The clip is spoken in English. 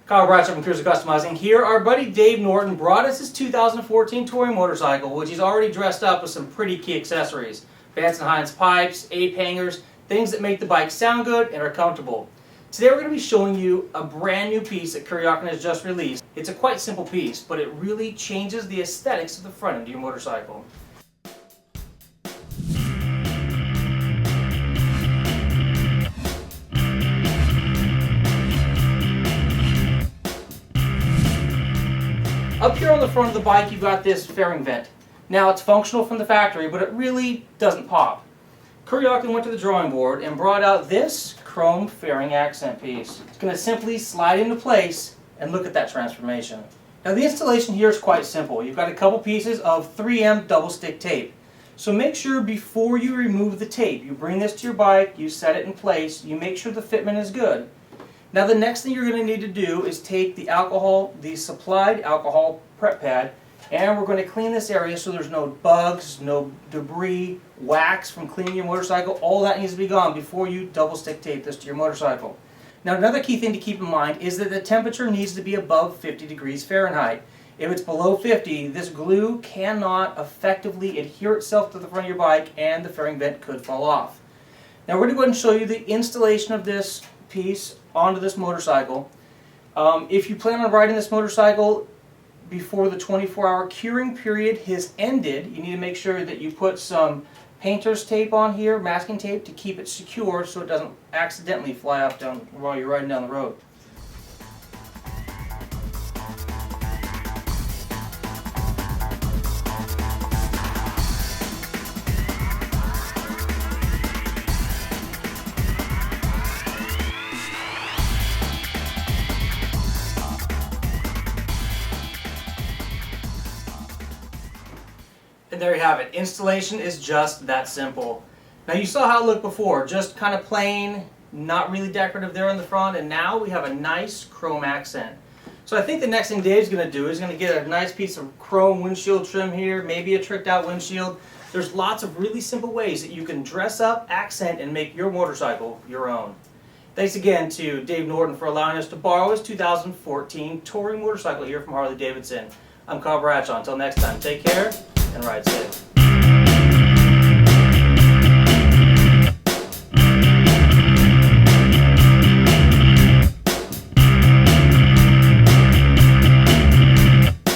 Bradshaw from Kuryakyn Customizing here. Our buddy Dave Norton brought us his 2014 touring motorcycle, which he's already dressed up with some pretty key accessories. Vance & Hines pipes, ape hangers, things that make the bike sound good and are comfortable. Today we're going to be showing you a brand new piece that Kuryakyn has just released. It's a quite simple piece, but it really changes the aesthetics of the front end of your motorcycle. Up here on the front of the bike you've got this fairing vent. Now it's functional from the factory, but it really doesn't pop. Kuryakyn went to the drawing board and brought out this chrome fairing accent piece. It's going to simply slide into place and look at that transformation. Now the installation here is quite simple. You've got a couple pieces of 3M double stick tape. So make sure before you remove the tape, you bring this to your bike, you set it in place, you make sure the fitment is good. Now the next thing you're going to need to do is take the supplied alcohol prep pad, and we're going to clean this area so there's no bugs, no debris, wax from cleaning your motorcycle. All that needs to be gone before you double stick tape this to your motorcycle. Now another key thing to keep in mind is that the temperature needs to be above 50 degrees Fahrenheit. If it's below 50, this glue cannot effectively adhere itself to the front of your bike and the fairing vent could fall off. Now we're going to go ahead and show you the installation of this piece onto this motorcycle. If you plan on riding this motorcycle before the 24-hour curing period has ended, you need to make sure that you put some painter's tape on here, masking tape, to keep it secure so it doesn't accidentally fly off down while you're riding down the road. And there you have it. Installation is just that simple. Now you saw how it looked before, just kind of plain, not really decorative there in the front, and now we have a nice chrome accent. So I think the next thing Dave's going to do is going to get a nice piece of chrome windshield trim here, maybe a tricked out windshield. There's lots of really simple ways that you can dress up, accent, and make your motorcycle your own. Thanks again to Dave Norton for allowing us to borrow his 2014 touring motorcycle here from Harley Davidson. I'm Bradshaw. Until next time, take care and ride safe.